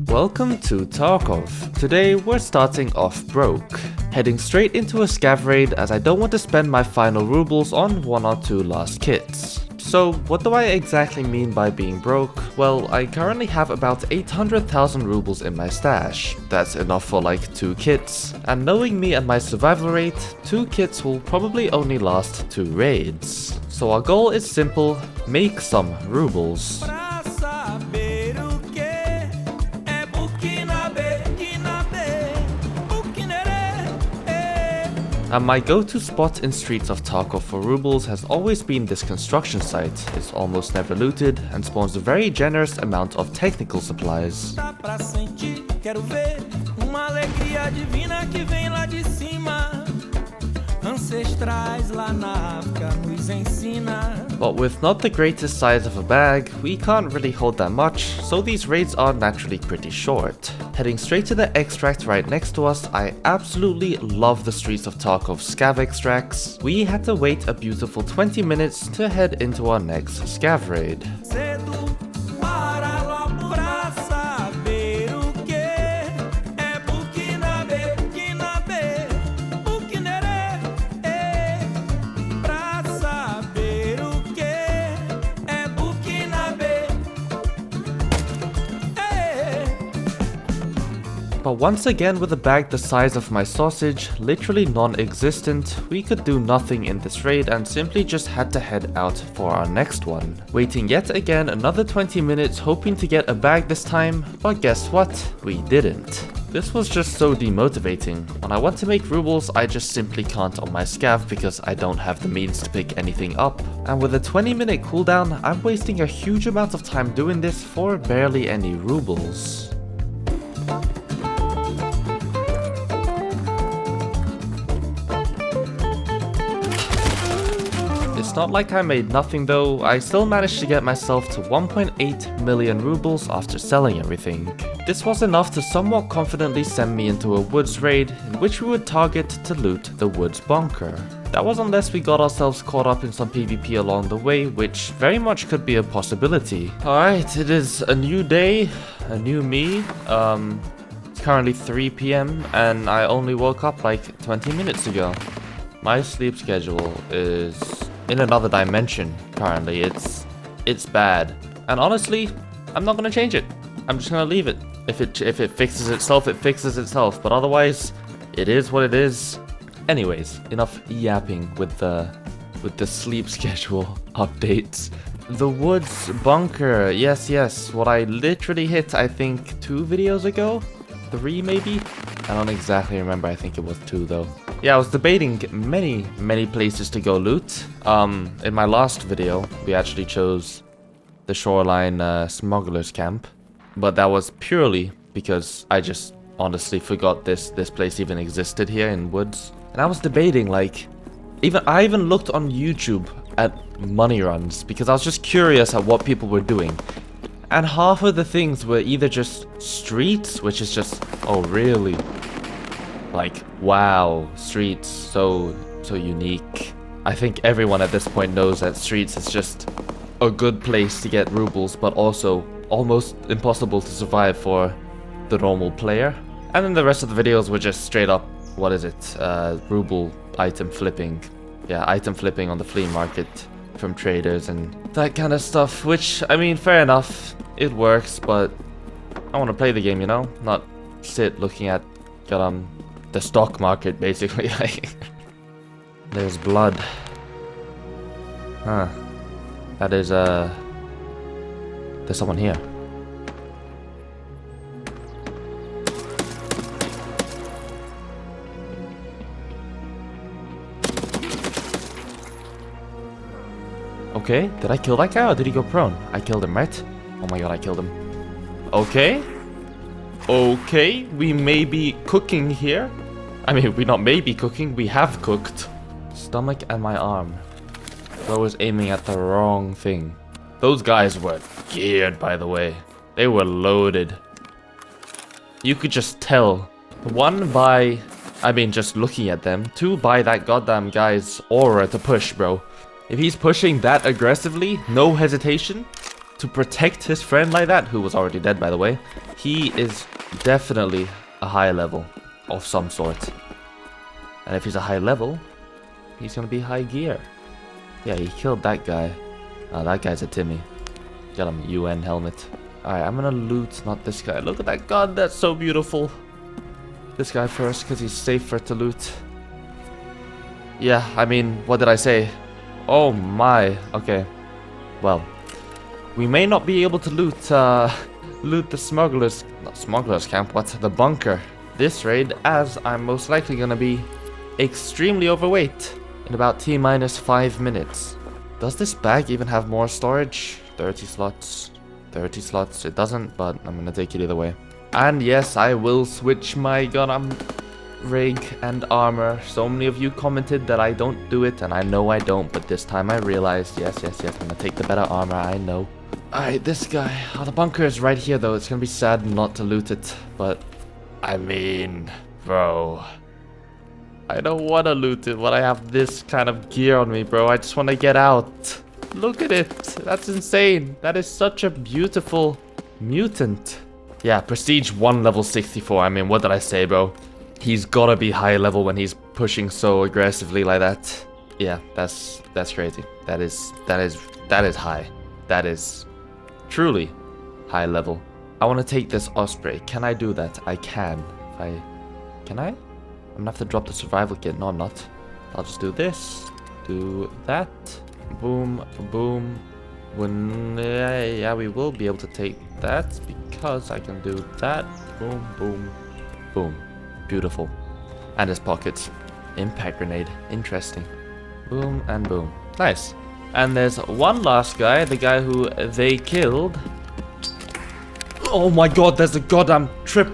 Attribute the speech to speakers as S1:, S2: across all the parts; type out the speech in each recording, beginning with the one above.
S1: Welcome to Tarkov. Today we're starting off broke, heading straight into a scav raid as I don't want to spend my final roubles on one or two last kits. So what do I exactly mean by being broke? Well, I currently have about 800,000 roubles in my stash. That's enough for like 2 kits, and knowing me and my survival rate, 2 kits will probably only last 2 raids. So our goal is simple: make some roubles. And my go-to spot in streets of Tarkov for roubles has always been this construction site. It's almost never looted and spawns a very generous amount of technical supplies. But with not the greatest size of a bag, we can't really hold that much, so these raids are naturally pretty short. Heading straight to the extract right next to us, I absolutely love the streets of Tarkov scav extracts. We had to wait a beautiful 20 minutes to head into our next scav raid. But once again, with a bag the size of my sausage, literally non-existent, we could do nothing in this raid and simply just had to head out for our next one. Waiting yet again another 20 minutes hoping to get a bag this time, but guess what? We didn't. This was just so demotivating. When I want to make roubles, I just simply can't on my scav because I don't have the means to pick anything up. And with a 20-minute cooldown, I'm wasting a huge amount of time doing this for barely any roubles. It's not like I made nothing though. I still managed to get myself to 1.8 million roubles after selling everything. This was enough to somewhat confidently send me into a woods raid in which we would target to loot the woods bunker. That was unless we got ourselves caught up in some PvP along the way, which very much could be a possibility. Alright, it is a new day, a new me. It's currently 3 PM and I only woke up like 20 minutes ago. My sleep schedule is in another dimension currently. It's bad, and honestly I'm not gonna change it. I'm just gonna leave it. If it fixes itself, it fixes itself, but otherwise it is what it is. Anyways, enough yapping with the sleep schedule updates. The woods bunker, yes, what I literally hit, I think 2 videos ago, 3 maybe, I don't exactly remember. I think it was 2 though. Yeah, I was debating many places to go loot. In my last video, we actually chose the Shoreline smugglers camp, but that was purely because I just honestly forgot this place even existed here in woods. And I was debating, like, I even looked on YouTube at money runs because I was just curious at what people were doing. And half of the things were either just streets, which is just, oh really? Like, wow, streets, so unique. I think everyone at this point knows that streets is just a good place to get roubles, but also almost impossible to survive for the normal player. And then the rest of the videos were just straight up, what is it, ruble item flipping. Yeah, item flipping on the flea market from traders and that kind of stuff, which, I mean, fair enough, it works, but I want to play the game, you know? Not sit looking at, the stock market, basically. Like, there's blood. Huh. That is, there's someone here. Okay, did I kill that guy or did he go prone? I killed him, right? Oh my god, I killed him. Okay. Okay, we may be cooking here. I mean, we not maybe cooking, we have cooked. Stomach and my arm. I was aiming at the wrong thing. Those guys were geared, by the way. They were loaded. You could just tell. 1, by, I mean, just looking at them. 2, by that goddamn guy's aura to push, bro. If he's pushing that aggressively, no hesitation, to protect his friend like that, who was already dead by the way, he is definitely a high level of some sort. And if he's a high level, he's gonna be high gear. Yeah, he killed that guy. That guy's a Timmy. Get him, UN helmet. Alright, I'm gonna loot, not this guy. Look at that gun, that's so beautiful. This guy first, because he's safer to loot. Yeah, I mean, what did I say? Oh my, okay. Well, we may not be able to loot, loot the smugglers, not smugglers camp, what? The bunker. This raid, as I'm most likely gonna be extremely overweight in about T-minus 5 minutes. Does this bag even have more storage? 30 slots. 30 slots. It doesn't, but I'm gonna take it either way. And yes, I will switch my gun rig and armor. So many of you commented that I don't do it, and I know I don't, but this time I realized, yes, I'm gonna take the better armor, I know. Alright, this guy. Oh, the bunker is right here though. It's gonna be sad not to loot it, but I mean, bro, I don't want to loot it when I have this kind of gear on me, bro. I just want to get out. Look at it. That's insane. That is such a beautiful mutant. Yeah, Prestige 1 level 64. I mean, what did I say, bro? He's gotta be high level when he's pushing so aggressively like that. Yeah, that's crazy. That is high. That is truly high level. I want to take this Osprey. Can I do that? I can. Can I? I'm gonna have to drop the survival kit. No, I'm not. I'll just do this. Do that. Boom, boom. Yeah, we will be able to take that because I can do that. Boom, boom, boom. Beautiful. And his pockets. Impact grenade. Interesting. Boom and boom. Nice. And there's one last guy. The guy who they killed. Oh my god, there's a goddamn trip.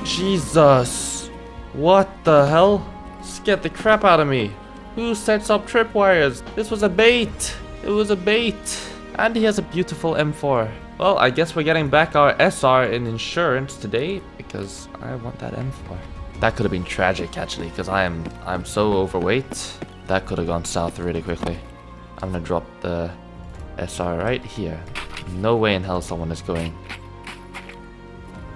S1: Jesus. What the hell? Scared the crap out of me. Who sets up tripwires? This was a bait. It was a bait. And he has a beautiful M4. Well, I guess we're getting back our SR in insurance today because I want that M4. That could have been tragic actually because I'm so overweight. That could have gone south really quickly. I'm gonna drop the SR right here. No way in hell someone is going.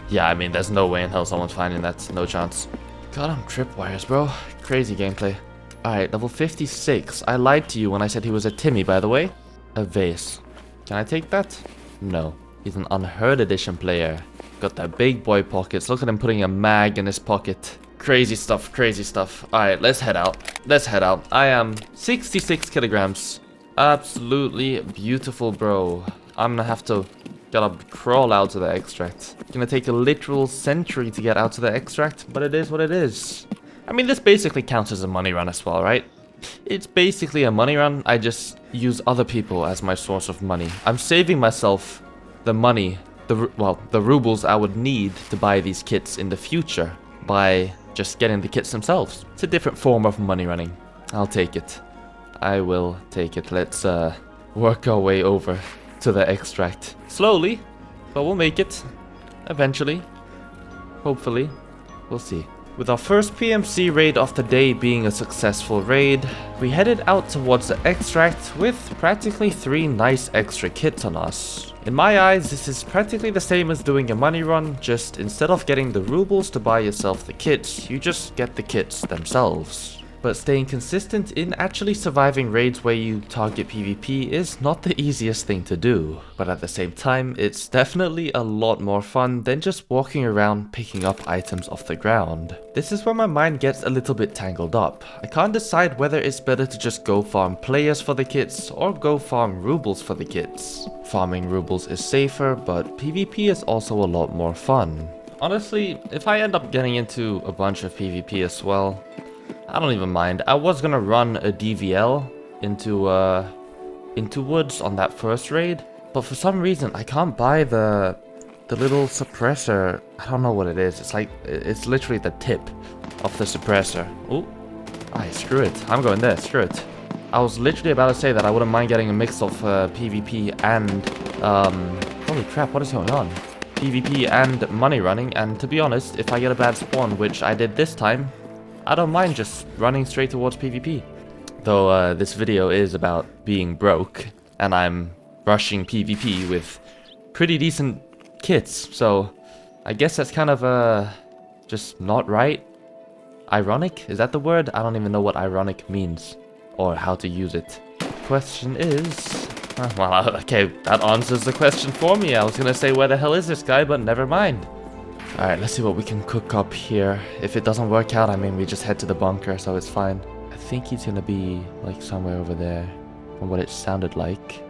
S1: Yeah, I mean, there's no way in hell someone's finding that. No chance. God, I'm tripwires, bro. Crazy gameplay. Alright, level 56. I lied to you when I said he was a Timmy, by the way. A vase. Can I take that? No. He's an unheard edition player. Got that big boy pockets. Look at him putting a mag in his pocket. Crazy stuff, crazy stuff. Alright, let's head out. Let's head out. I am 66 kilograms. Absolutely beautiful, bro. I'm gonna have to gotta crawl out to the extract. It's gonna take a literal century to get out to the extract, but it is what it is. I mean, this basically counts as a money run as well, right? It's basically a money run. I just use other people as my source of money. I'm saving myself the money, the rubles I would need to buy these kits in the future by just getting the kits themselves. It's a different form of money running. I'll take it. I will take it. Let's work our way over to the extract. Slowly, but we'll make it. Eventually. Hopefully. We'll see. With our first PMC raid of the day being a successful raid, we headed out towards the extract with practically 3 nice extra kits on us. In my eyes, this is practically the same as doing a money run, just instead of getting the rubles to buy yourself the kits, you just get the kits themselves. But staying consistent in actually surviving raids where you target PvP is not the easiest thing to do. But at the same time, it's definitely a lot more fun than just walking around picking up items off the ground. This is where my mind gets a little bit tangled up. I can't decide whether it's better to just go farm players for the kits or go farm rubles for the kits. Farming rubles is safer, but PvP is also a lot more fun. Honestly, if I end up getting into a bunch of PvP as well, I don't even mind. I was gonna run a DVL into woods on that first raid, but for some reason I can't buy the little suppressor. I don't know what it is. It's like, it's literally the tip of the suppressor. Oh, screw it. I'm going there. Screw it. I was literally about to say that I wouldn't mind getting a mix of PvP and holy crap, what is going on? PvP and money running, and to be honest, if I get a bad spawn, which I did this time, I don't mind just running straight towards PvP. Though this video is about being broke, and I'm rushing PvP with pretty decent kits, so I guess that's kind of just not right. Ironic? Is that the word? I don't even know what ironic means or how to use it. Question is... well, okay, that answers the question for me. I was gonna say, where the hell is this guy, but never mind. Alright, let's see what we can cook up here. If it doesn't work out, I mean, we just head to the bunker, so it's fine. I think he's gonna be, like, somewhere over there, from what it sounded like.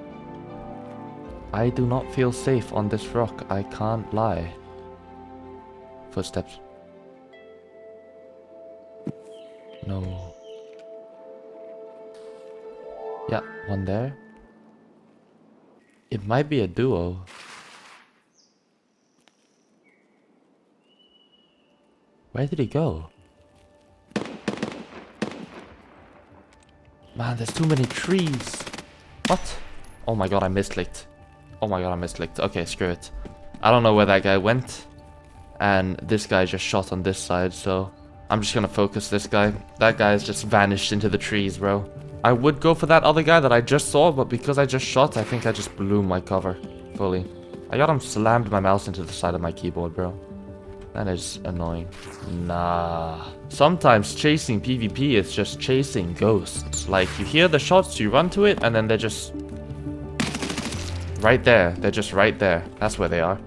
S1: I do not feel safe on this rock, I can't lie. Footsteps. No. Yeah, one there. It might be a duo. Where did he go? Man, there's too many trees. What? Oh my god, I misclicked. Oh my god, I misclicked. Okay, screw it. I don't know where that guy went. And this guy just shot on this side, so I'm just gonna focus this guy. That guy's just vanished into the trees, bro. I would go for that other guy that I just saw, but because I just shot, I think I just blew my cover fully. I got him slammed my mouse into the side of my keyboard, bro. That is annoying. Nah. Sometimes chasing PvP is just chasing ghosts. Like, you hear the shots, you run to it, and then they're just... right there. They're just right there. That's where they are.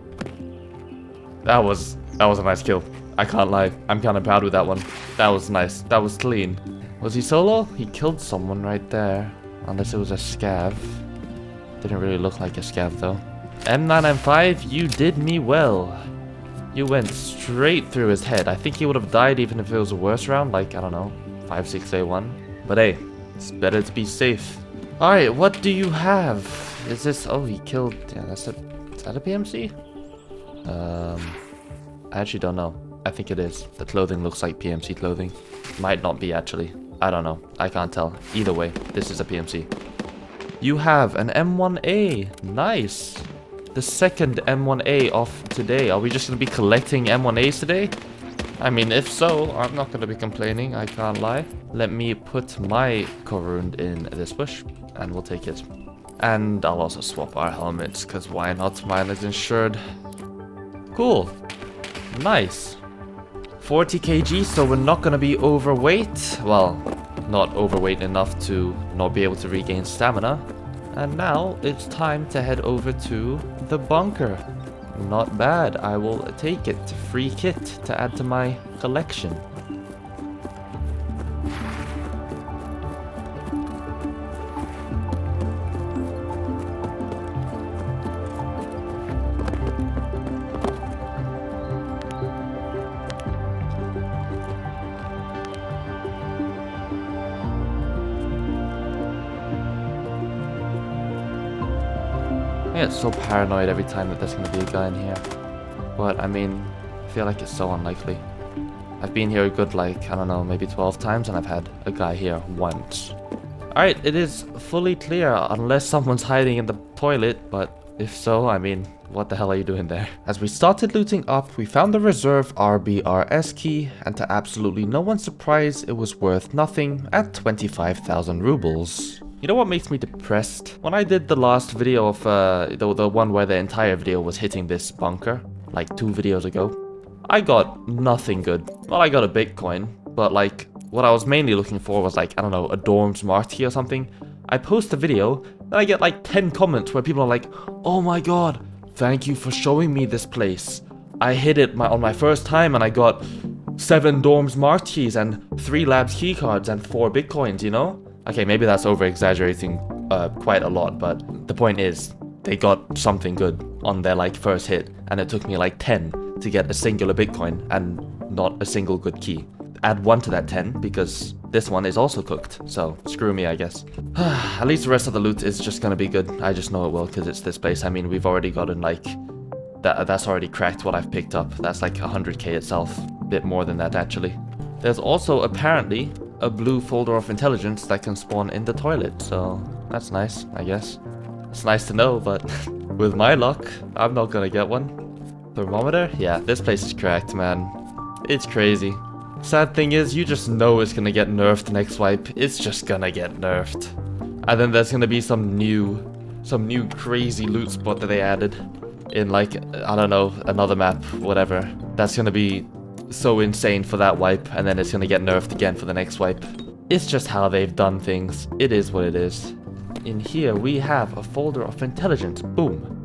S1: That was a nice kill. I can't lie. I'm kind of proud with that one. That was nice. That was clean. Was he solo? He killed someone right there. Unless it was a scav. Didn't really look like a scav though. M9M5, you did me well. You went straight through his head. I think he would have died even if it was a worse round. Like, I don't know, 5-6-A1. But hey, it's better to be safe. Alright, what do you have? Is this... oh, he killed... yeah, that's a... is that a PMC? I actually don't know. I think it is. The clothing looks like PMC clothing. Might not be actually. I don't know. I can't tell. Either way, this is a PMC. You have an M1A. Nice. The second M1A of today. Are we just going to be collecting M1As today? I mean, if so, I'm not going to be complaining. I can't lie. Let me put my Korund in this bush, and we'll take it. And I'll also swap our helmets, because why not? Mine is insured. Cool. Nice. 40 kg, so we're not going to be overweight. Well, not overweight enough to not be able to regain stamina. And now it's time to head over to the bunker. Not bad. I will take it. Free kit to add to my collection. I get so paranoid every time that there's going to be a guy in here. But, I mean, I feel like it's so unlikely. I've been here a good, like, I don't know, maybe 12 times, and I've had a guy here once. Alright, it is fully clear, unless someone's hiding in the toilet, but if so, I mean, what the hell are you doing there? As we started looting up, we found the reserve RBRS key, and to absolutely no one's surprise, it was worth nothing at 25,000 rubles. You know what makes me depressed? When I did the last video of, the one where the entire video was hitting this bunker, like 2 videos ago, I got nothing good. Well, I got a Bitcoin, but like, what I was mainly looking for was like, I don't know, a dorm smart key or something. I post a video, then I get like 10 comments where people are like, oh my god, thank you for showing me this place. I hit it on my first time and I got 7 dorm smart keys and 3 labs keycards and 4 Bitcoins, you know? Okay, maybe that's over-exaggerating quite a lot, but the point is, they got something good on their, like, first hit, and it took me, like, 10 to get a singular Bitcoin and not a single good key. Add 1 to that 10, because this one is also cooked, so screw me, I guess. At least the rest of the loot is just gonna be good. I just know it will, because it's this place. I mean, we've already gotten, like, that's already cracked what I've picked up. That's, like, 100k itself. A bit more than that, actually. There's also, apparently, a blue folder of intelligence that can spawn in the toilet, so that's nice, I guess. It's nice to know, but with my luck, I'm not gonna get one. Thermometer? Yeah, this place is cracked, man. It's crazy. Sad thing is, you just know it's gonna get nerfed next wipe. It's just gonna get nerfed. And then there's gonna be some new some new crazy loot spot that they added in like, I don't know, another map, whatever. That's gonna be so insane for that wipe, and then it's gonna get nerfed again for the next wipe. It's just how they've done things. It is what it is. In here we have a folder of intelligence. Boom.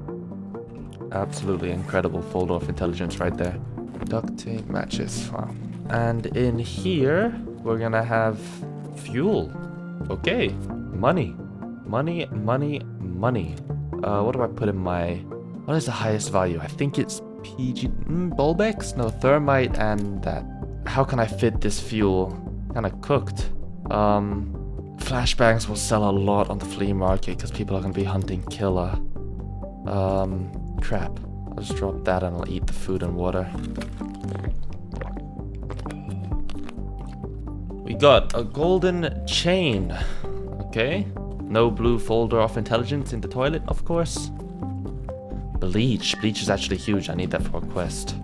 S1: Absolutely incredible folder of intelligence right there. Duct tape, matches. Wow. And in here we're gonna have fuel. Okay. Money. Money, money, money. What do I put in my... What is the highest value? I think it's PG... Bulbex? No, thermite and that. How can I fit this fuel? Kinda cooked. Flashbangs will sell a lot on the flea market because people are gonna be hunting killer. Crap. I'll just drop that and I'll eat the food and water. We got a golden chain. Okay. No blue folder of intelligence in the toilet, of course. Bleach. Bleach is actually huge. I need that for a quest.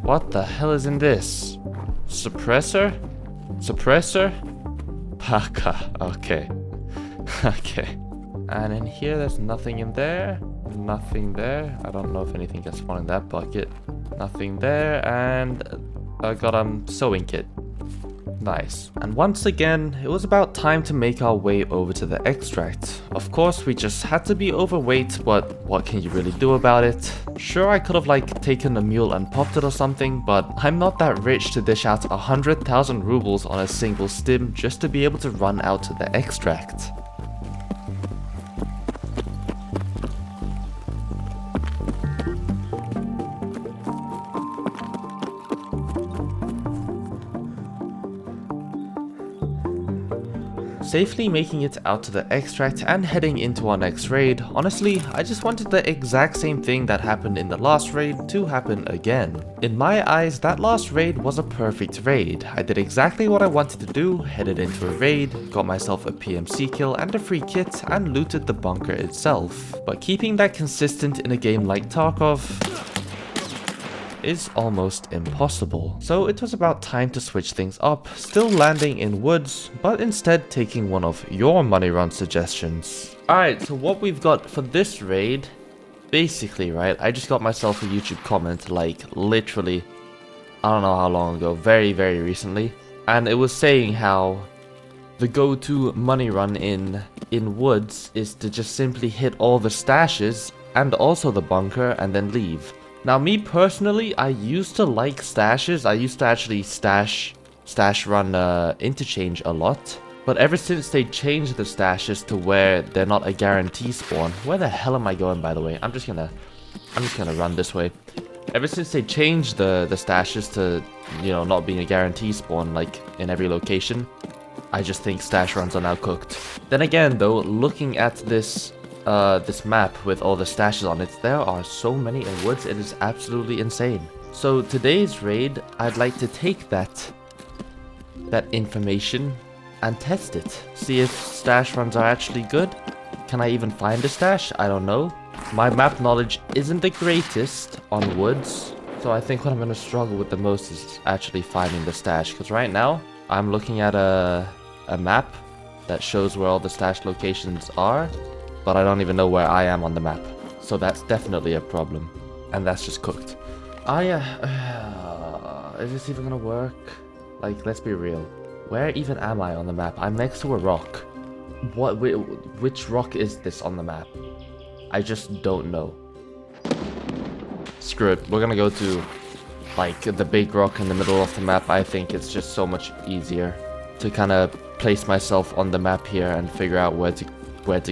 S1: What the hell is in this? Suppressor? Suppressor? Paka. Okay. Okay. And in here, there's nothing in there. Nothing there. I don't know if anything gets spawned in that bucket. Nothing there. And I got a sewing kit. Nice. And once again, it was about time to make our way over to the extract. Of course, we just had to be overweight, but what can you really do about it? Sure, I could have like taken a mule and popped it or something, but I'm not that rich to dish out 100,000 rubles on a single stim just to be able to run out to the extract. Safely making it out to the extract and heading into our next raid. Honestly, I just wanted the exact same thing that happened in the last raid to happen again. In my eyes, that last raid was a perfect raid. I did exactly what I wanted to do, headed into a raid, got myself a PMC kill and a free kit, and looted the bunker itself. But keeping that consistent in a game like Tarkov is almost impossible. So it was about time to switch things up, still landing in woods, but instead taking one of your money run suggestions. Alright, so what we've got for this raid, basically, right, I just got myself a YouTube comment, like, literally, I don't know how long ago, very, very recently, and it was saying how the go-to money run in woods is to just simply hit all the stashes, and also the bunker, and then leave. Now, me personally, I used to like stashes. I used to actually stash run Interchange a lot. But ever since they changed the stashes to where they're not a guarantee spawn. Where the hell am I going, by the way? I'm just gonna run this way. Ever since they changed the stashes to, you know, not being a guarantee spawn like in every location, I just think stash runs are now cooked. Then again, though, looking at this map with all the stashes on it, there are so many in woods, it is absolutely insane. So today's raid, I'd like to take that information and test it. See if stash runs are actually good. Can I even find a stash? I don't know. My map knowledge isn't the greatest on woods, so I think what I'm going to struggle with the most is actually finding the stash, because right now I'm looking at a map that shows where all the stash locations are, but I don't even know where I am on the map. So that's definitely a problem. And that's just cooked. Is this even gonna work? Like, let's be real. Where even am I on the map? I'm next to a rock. Which rock is this on the map? I just don't know. Screw it. We're gonna go to, like, the big rock in the middle of the map. I think it's just so much easier to kind of place myself on the map here and figure out where to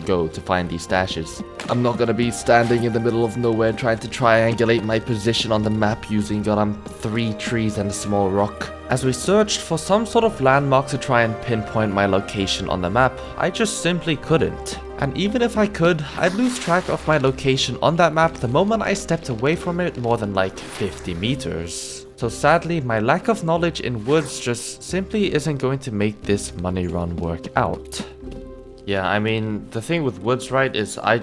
S1: go to find these stashes. I'm not gonna be standing in the middle of nowhere trying to triangulate my position on the map using 3 trees and a small rock. As we searched for some sort of landmark to try and pinpoint my location on the map, I just simply couldn't. And even if I could, I'd lose track of my location on that map the moment I stepped away from it more than like 50 meters. So sadly, my lack of knowledge in woods just simply isn't going to make this money run work out. Yeah, I mean, the thing with woods, right, is I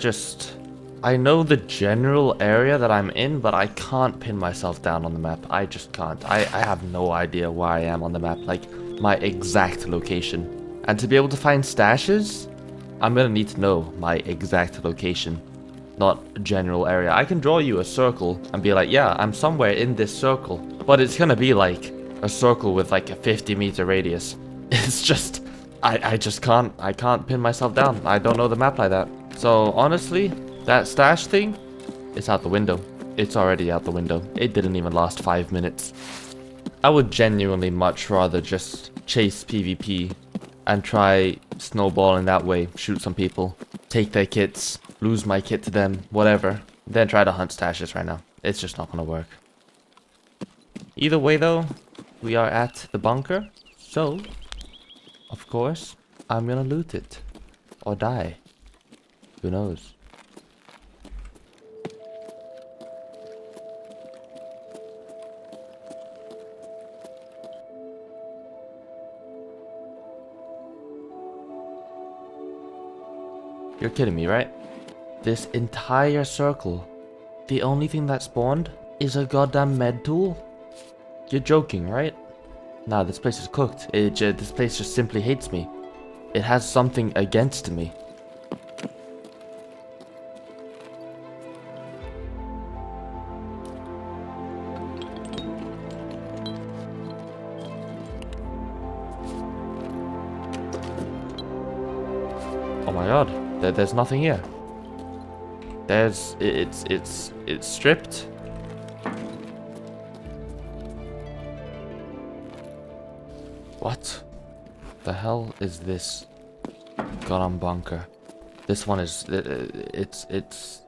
S1: know the general area that I'm in, but I can't pin myself down on the map. I just can't. I have no idea where I am on the map, like, my exact location. And to be able to find stashes, I'm gonna need to know my exact location, not a general area. I can draw you a circle and be like, yeah, I'm somewhere in this circle, but it's gonna be like a circle with like a 50-meter radius. It's just, I can't pin myself down. I don't know the map like that. So honestly, that stash thing, it's out the window. It's already out the window. It didn't even last 5 minutes. I would genuinely much rather just chase PvP and try snowballing that way, shoot some people, take their kits, lose my kit to them, whatever, than try to hunt stashes right now. It's just not gonna work. Either way though, we are at the bunker, so of course I'm gonna loot it or die. Who knows? You're kidding me, right? This entire circle, the only thing that spawned is a goddamn med tool? You're joking, right? Nah, this place is cooked. This place just simply hates me. It has something against me. Oh my god. There's nothing here. It's stripped. What the hell is this goddamn bunker? This one is, it's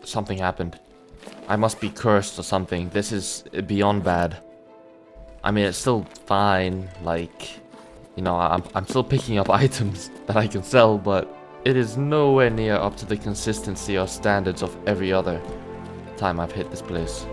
S1: something happened. I must be cursed or something. This is beyond bad. I mean, it's still fine, like, you know, I'm still picking up items that I can sell, but it is nowhere near up to the consistency or standards of every other time I've hit this place.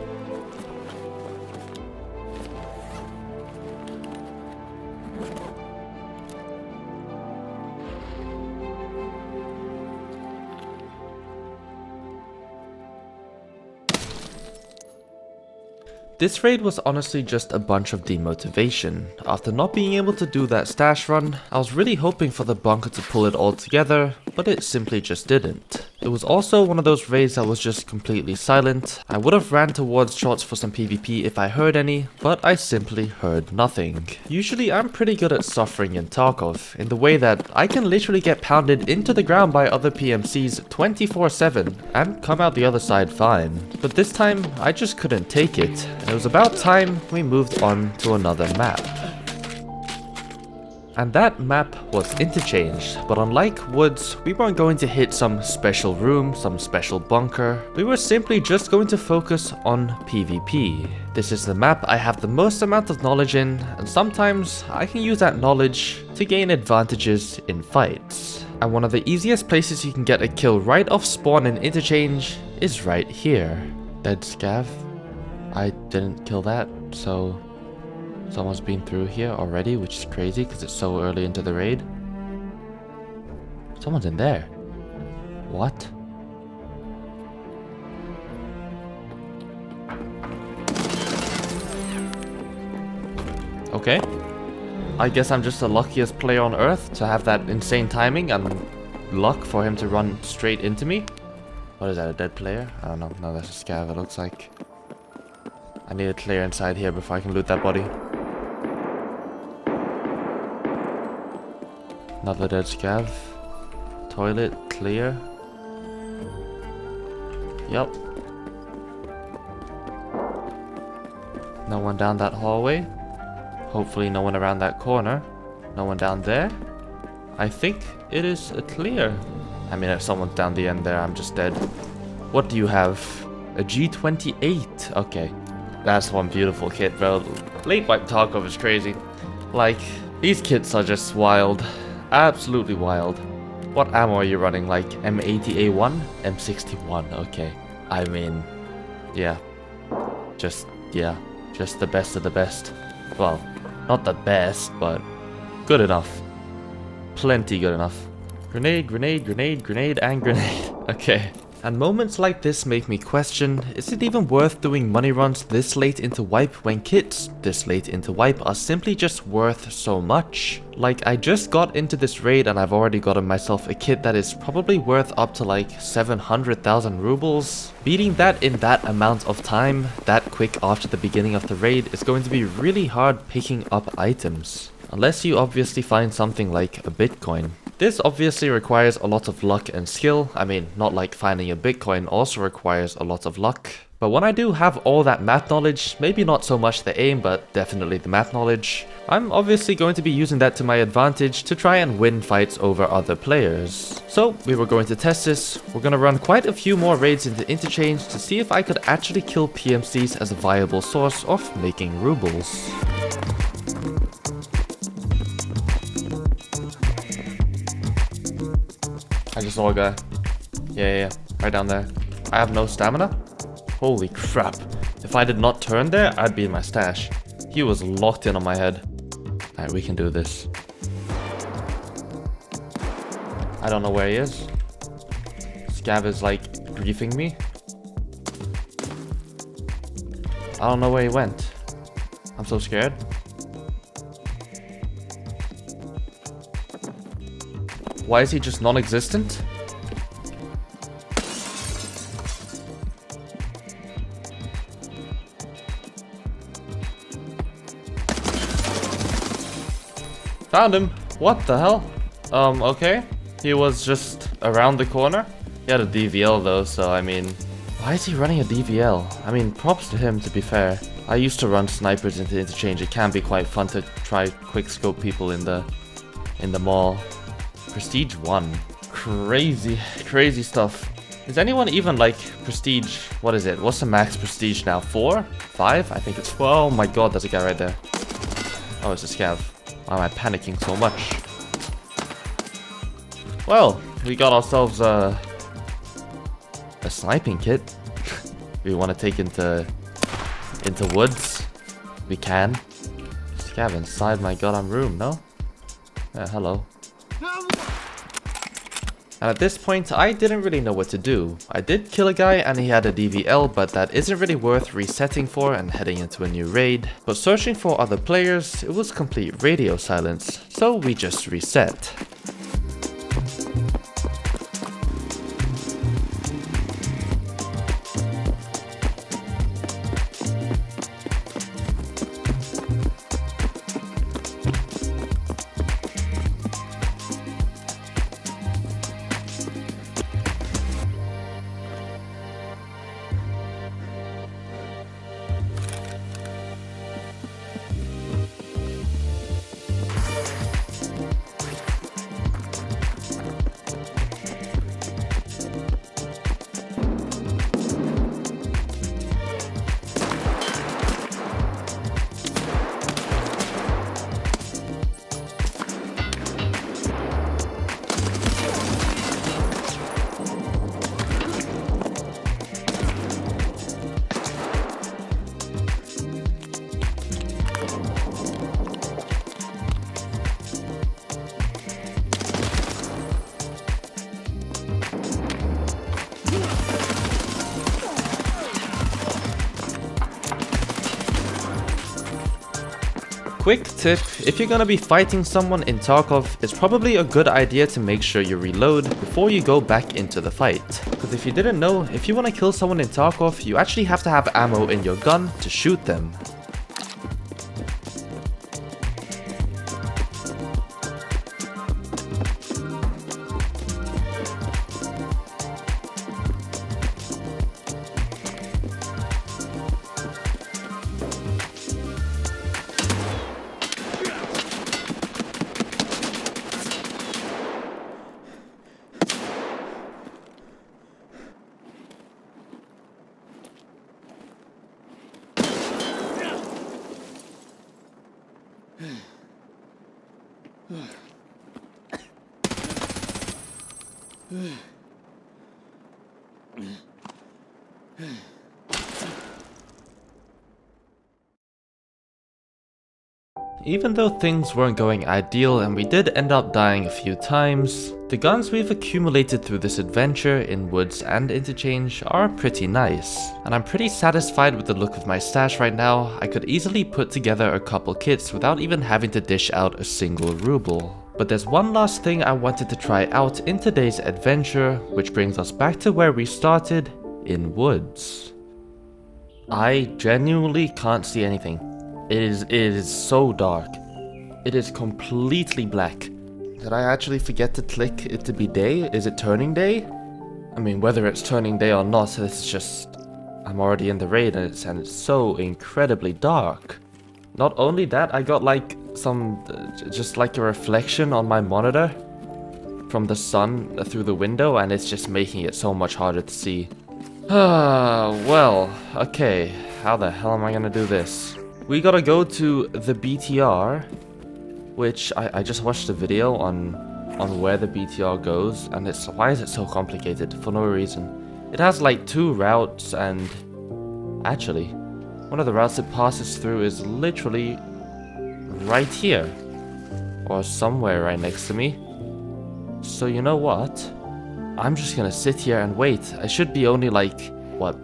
S1: This raid was honestly just a bunch of demotivation. After not being able to do that stash run, I was really hoping for the bunker to pull it all together, but it simply just didn't. It was also one of those raids that was just completely silent. I would have ran towards shots for some PvP if I heard any, but I simply heard nothing. Usually I'm pretty good at suffering in Tarkov, in the way that I can literally get pounded into the ground by other PMCs 24/7 and come out the other side fine. But this time, I just couldn't take it, and it was about time we moved on to another map. And that map was Interchange, but unlike Woods, we weren't going to hit some special room, some special bunker. We were simply just going to focus on PvP. This is the map I have the most amount of knowledge in, and sometimes I can use that knowledge to gain advantages in fights. And one of the easiest places you can get a kill right off spawn in Interchange is right here. Dead scav? I didn't kill that, so someone's been through here already, which is crazy because it's so early into the raid. Someone's in there. What? Okay. I guess I'm just the luckiest player on earth to have that insane timing and luck for him to run straight into me. What is that, a dead player? I don't know. No, that's a scav, it looks like. I need to clear inside here before I can loot that body. Another dead scav. Toilet, clear. Yup. No one down that hallway. Hopefully no one around that corner. No one down there. I think it is a clear. I mean, if someone's down the end there, I'm just dead. What do you have? A G28. Okay. That's one beautiful kit, bro. Late wipe Tarkov is crazy. Like, these kits are just wild. Absolutely wild. What ammo are you running? Like M80A1? M61, okay. I mean, yeah. Just the best of the best. Well, not the best, but good enough. Plenty good enough. Grenade, grenade, grenade, grenade, and grenade. Okay. And moments like this make me question, is it even worth doing money runs this late into wipe when kits this late into wipe are simply just worth so much? Like, I just got into this raid and I've already gotten myself a kit that is probably worth up to like 700,000 rubles. Beating that in that amount of time, that quick after the beginning of the raid, is going to be really hard picking up items. Unless you obviously find something like a Bitcoin. This obviously requires a lot of luck and skill. I mean, not like finding a Bitcoin also requires a lot of luck. But when I do have all that math knowledge, maybe not so much the aim, but definitely the math knowledge, I'm obviously going to be using that to my advantage to try and win fights over other players. So we were going to test this. We're going to run quite a few more raids into Interchange to see if I could actually kill PMCs as a viable source of making rubles. I just saw a guy. Yeah, right down there. I have no stamina? Holy crap. If I did not turn there, I'd be in my stash. He was locked in on my head. Alright, we can do this. I don't know where he is. Scav is like briefing me. I don't know where he went. I'm so scared. Why is he just non-existent? Found him. What the hell? Okay. He was just around the corner. He had a DVL though, so I mean... Why is he running a DVL? I mean, props to him, to be fair. I used to run snipers into Interchange. It can be quite fun to try quick scope people in the mall. Prestige 1. Crazy stuff. Is anyone even like prestige? What is it? What's the max prestige now? 4? 5? I think it's 4. Oh my god, there's a guy right there. Oh, it's a scav. Why am I panicking so much? Well, we got ourselves a sniping kit. We want to take into woods. We can. Scav inside my goddamn room, no? Yeah, hello. And at this point, I didn't really know what to do. I did kill a guy and he had a DVL, but that isn't really worth resetting for and heading into a new raid. But searching for other players, it was complete radio silence, so we just reset. Quick tip, if you're gonna be fighting someone in Tarkov, it's probably a good idea to make sure you reload before you go back into the fight. Because if you didn't know, if you want to kill someone in Tarkov, you actually have to have ammo in your gun to shoot them. even though things weren't going ideal and we did end up dying a few times, the guns we've accumulated through this adventure in Woods and Interchange are pretty nice. And I'm pretty satisfied with the look of my stash right now. I could easily put together a couple kits without even having to dish out a single ruble. But there's one last thing I wanted to try out in today's adventure, which brings us back to where we started, in Woods. I genuinely can't see anything. It is so dark. It is completely black. Did I actually forget to click it to be day? Is it turning day? I mean, whether it's turning day or not, this is just... I'm already in the raid and it's so incredibly dark. Not only that, I got like some... just like a reflection on my monitor from the sun through the window, and it's just making it so much harder to see. Well, okay. How the hell am I gonna do this? We gotta go to the BTR, which I just watched a video on where the BTR goes, and it's... why is it so complicated? For no reason. It has like 2 routes, and actually, one of the routes it passes through is literally right here, or somewhere right next to me. So you know what? I'm just gonna sit here and wait. It should be only like, what,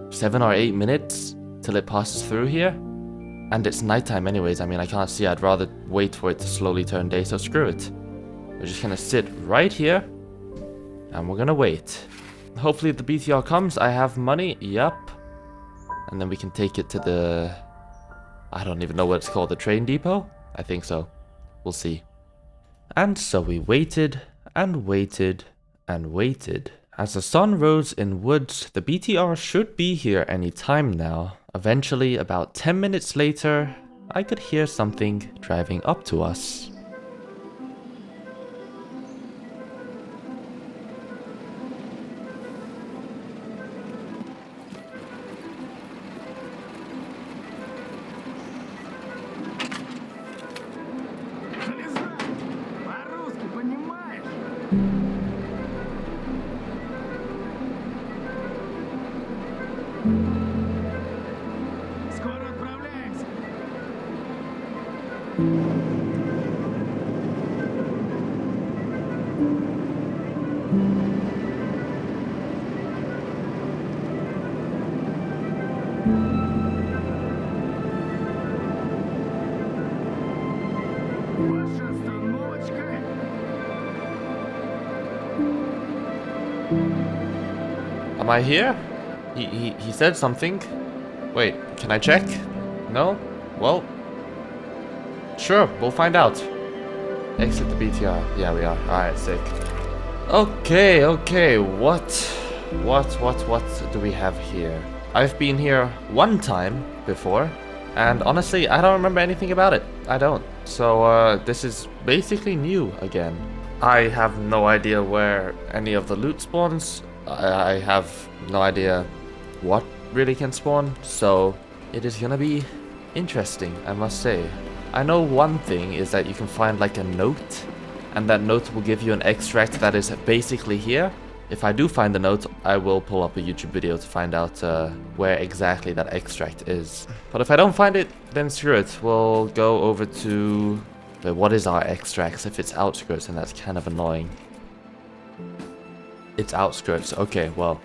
S1: 7 or 8 minutes till it passes through here? And it's nighttime anyways. I mean, I can't see. I'd rather wait for it to slowly turn day, so screw it. We're just gonna sit right here, and we're gonna wait. Hopefully the BTR comes. I have money. Yup. And then we can take it to the... I don't even know what it's called. The train depot? I think so. We'll see. And so we waited, and waited, and waited. As the sun rose in Woods, the BTR should be here any time now. Eventually, about 10 minutes later, I could hear something driving up to us. Am I here? He said something. Wait, can I check? No? Well, sure, we'll find out. Exit the BTR. Yeah, we are. Alright, sick. Okay, what do we have here? I've been here one time before, and honestly, I don't remember anything about it. I don't. So, this is basically new again. I have no idea where any of the loot spawns. I have no idea what really can spawn, so it is gonna be interesting, I must say. I know one thing is that you can find like a note, and that note will give you an extract that is basically here. If I do find the note, I will pull up a YouTube video to find out where exactly that extract is. But if I don't find it, then screw it. We'll go over to... Wait, what is our extracts? If it's outskirts, and that's kind of annoying. It's outskirts. Okay, well,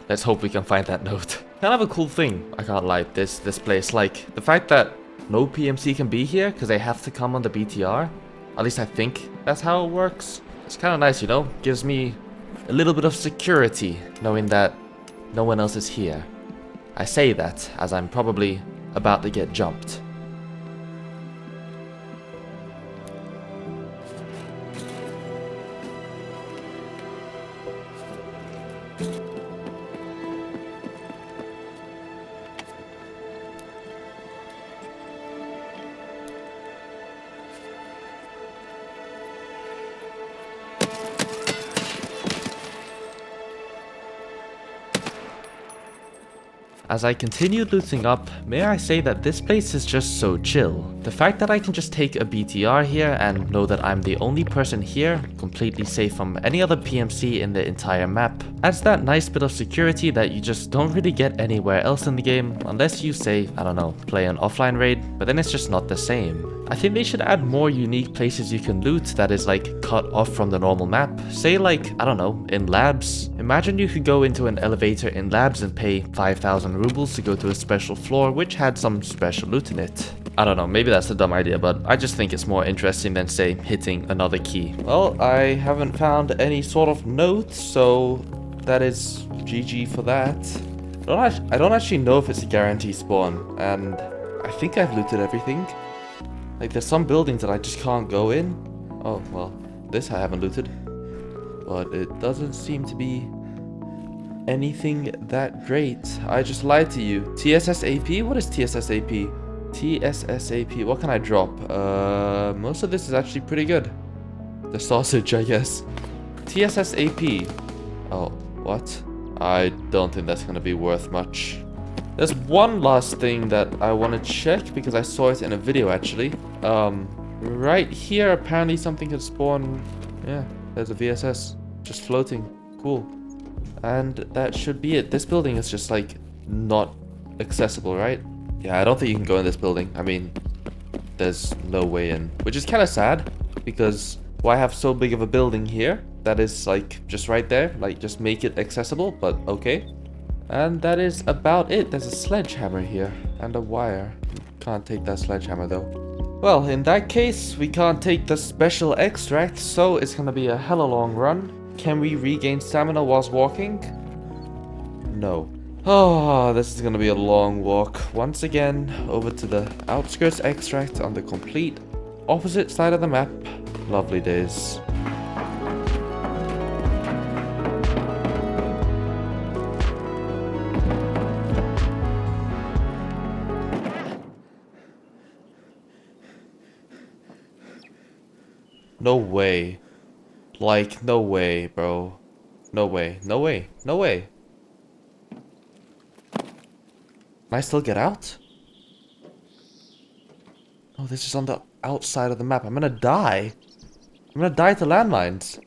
S1: let's hope we can find that note. Kind of a cool thing, I can't lie, this place. Like, the fact that no PMC can be here because they have to come on the BTR. At least I think that's how it works. It's kind of nice, you know? Gives me a little bit of security knowing that no one else is here. I say that as I'm probably about to get jumped. As I continued looting up, may I say that this place is just so chill. The fact that I can just take a BTR here and know that I'm the only person here, completely safe from any other PMC in the entire map, adds that nice bit of security that you just don't really get anywhere else in the game, unless you say, I don't know, play an offline raid, but then it's just not the same. I think they should add more unique places you can loot that is like cut off from the normal map. Say like, I don't know, in labs. Imagine you could go into an elevator in labs and pay 5,000 rubles to go to a special floor which had some special loot in it. I don't know, maybe that's a dumb idea, but I just think it's more interesting than, say, hitting another key. Well, I haven't found any sort of note, so that is GG for that. I don't actually know if it's a guarantee spawn, and I think I've looted everything. Like, there's some buildings that I just can't go in. Oh, well, this I haven't looted. But it doesn't seem to be anything that great. I just lied to you. TSS AP? What is TSS AP? TSS AP. What can I drop? Most of this is actually pretty good. The sausage, I guess. TSS AP. Oh, what? I don't think that's gonna be worth much. There's one last thing that I want to check because I saw it in a video actually. Right here apparently something can spawn. Yeah, there's a VSS just floating. Cool. And that should be it. This building is just like not accessible, right? Yeah, I don't think you can go in this building. I mean, there's no way in, which is kind of sad because why have so big of a building here that is like just right there? Like just make it accessible, but okay. And that is about it. There's a sledgehammer here and a wire. Can't take that sledgehammer though. Well, in that case, we can't take the special extract, so it's gonna be a hella long run. Can we regain stamina whilst walking? No. Oh, this is gonna be a long walk. Once again, over to the outskirts extract on the complete opposite side of the map. Lovely days. No way. Like, no way, bro. No way. No way. No way. Can I still get out? Oh, this is on the outside of the map. I'm gonna die. I'm gonna die to landmines.